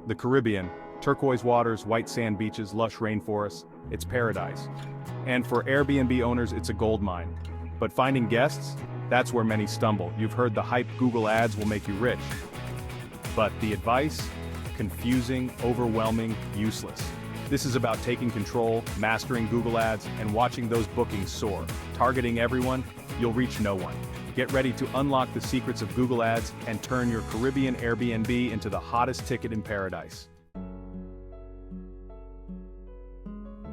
The Caribbean, turquoise waters, white sand beaches, lush rainforests, it's paradise. And for Airbnb owners, it's a gold mine. But finding guests? That's where many stumble. You've heard the hype Google Ads will make you rich. But the advice? Confusing, overwhelming, useless. This is about taking control, mastering Google Ads, and watching those bookings soar. Targeting everyone, you'll reach no one. Get ready to unlock the secrets of Google Ads and turn your Caribbean Airbnb into the hottest ticket in paradise.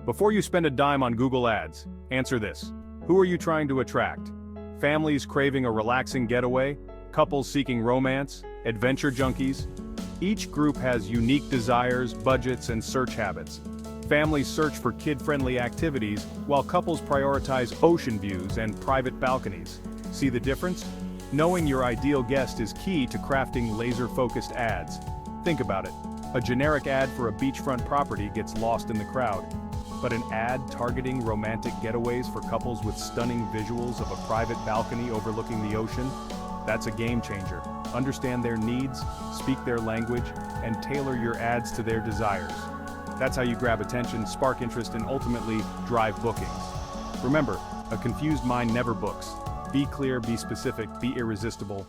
Before you spend a dime on Google Ads, answer this. Who are you trying to attract? Families craving a relaxing getaway? Couples seeking romance? Adventure junkies? Each group has unique desires, budgets, and search habits. Families search for kid-friendly activities, while couples prioritize ocean views and private balconies. See the difference? Knowing your ideal guest is key to crafting laser-focused ads. Think about it. A generic ad for a beachfront property gets lost in the crowd. But an ad targeting romantic getaways for couples with stunning visuals of a private balcony overlooking the ocean? That's a game changer. Understand their needs, speak their language, and tailor your ads to their desires. That's how you grab attention, spark interest, and ultimately drive bookings. Remember, a confused mind never books. Be clear, be specific, be irresistible.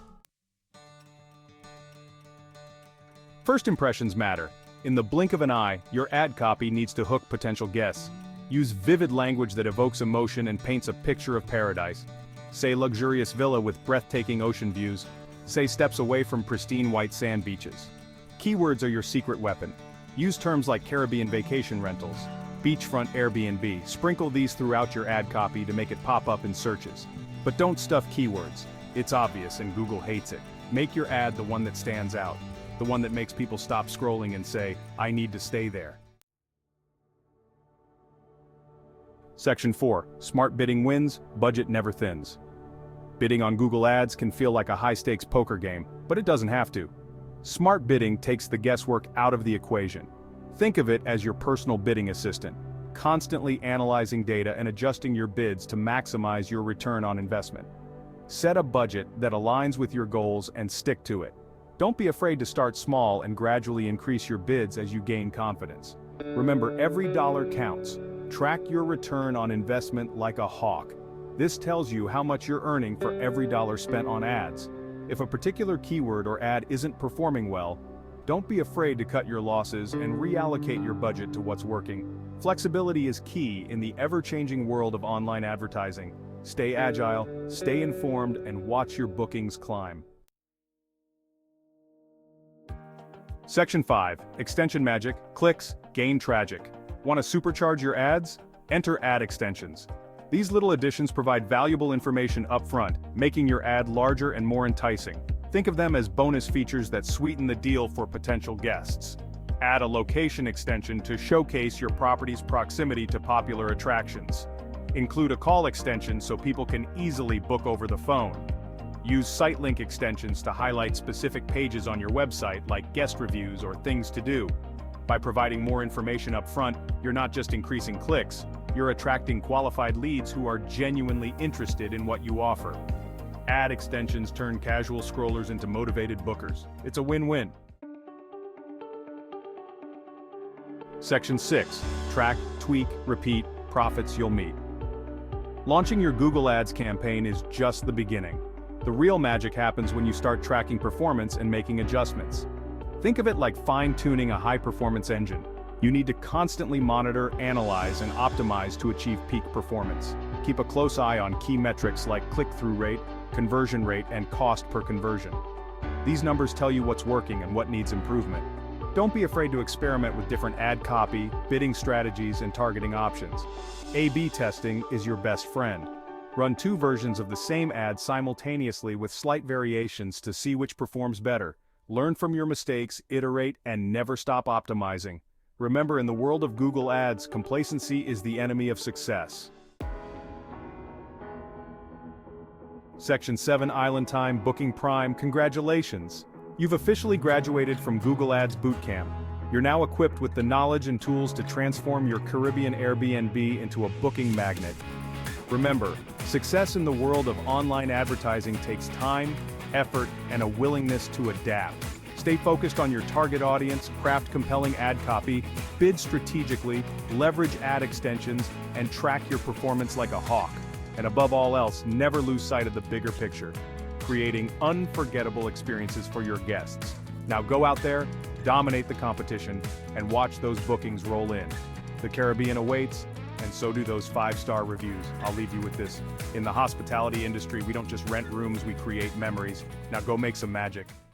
First impressions matter. In the blink of an eye, your ad copy needs to hook potential guests. Use vivid language that evokes emotion and paints a picture of paradise. Say luxurious villa with breathtaking ocean views. Say steps away from pristine white sand beaches. Keywords are your secret weapon. Use terms like Caribbean vacation rentals, beachfront Airbnb. Sprinkle these throughout your ad copy to make it pop up in searches. But don't stuff keywords. It's obvious and Google hates it. Make your ad the one that stands out. The one that makes people stop scrolling and say, I need to stay there. Section 4. Smart bidding wins, budget never thins. Bidding on Google Ads can feel like a high-stakes poker game, but it doesn't have to. Smart bidding takes the guesswork out of the equation. Think of it as your personal bidding assistant, constantly analyzing data and adjusting your bids to maximize your return on investment. Set a budget that aligns with your goals and stick to it. Don't be afraid to start small and gradually increase your bids as you gain confidence. Remember, every dollar counts. Track your return on investment like a hawk. This tells you how much you're earning for every dollar spent on ads. If a particular keyword or ad isn't performing well, don't be afraid to cut your losses and reallocate your budget to what's working. Flexibility is key in the ever-changing world of online advertising. Stay agile, stay informed, and watch your bookings climb. Section 5. Extension magic, clicks, gain tragic. Want to supercharge your ads? Enter ad extensions. These little additions provide valuable information up front, making your ad larger and more enticing. Think of them as bonus features that sweeten the deal for potential guests. Add a location extension to showcase your property's proximity to popular attractions. Include a call extension so people can easily book over the phone. Use site link extensions to highlight specific pages on your website like guest reviews or things to do. By providing more information up front, you're not just increasing clicks, you're attracting qualified leads who are genuinely interested in what you offer. Ad extensions turn casual scrollers into motivated bookers. It's a win-win. Section 6. Track, tweak, repeat, profits you'll meet. Launching your Google Ads campaign is just the beginning. The real magic happens when you start tracking performance and making adjustments. Think of it like fine-tuning a high-performance engine. You need to constantly monitor, analyze, and optimize to achieve peak performance. Keep a close eye on key metrics like click-through rate, conversion rate, and cost per conversion. These numbers tell you what's working and what needs improvement. Don't be afraid to experiment with different ad copy, bidding strategies, and targeting options. A/B testing is your best friend. Run 2 versions of the same ad simultaneously with slight variations to see which performs better. Learn from your mistakes, iterate, and never stop optimizing. Remember, in the world of Google Ads, complacency is the enemy of success. Section 7. Island Time Booking Prime. Congratulations! You've officially graduated from Google Ads Bootcamp. You're now equipped with the knowledge and tools to transform your Caribbean Airbnb into a booking magnet. Remember, success in the world of online advertising takes time, effort, and a willingness to adapt. Stay focused on your target audience, craft compelling ad copy, bid strategically, leverage ad extensions, and track your performance like a hawk. And above all else, never lose sight of the bigger picture, creating unforgettable experiences for your guests. Now go out there, dominate the competition, and watch those bookings roll in. The Caribbean awaits, and so do those 5-star reviews. I'll leave you with this. In the hospitality industry, we don't just rent rooms, we create memories. Now go make some magic.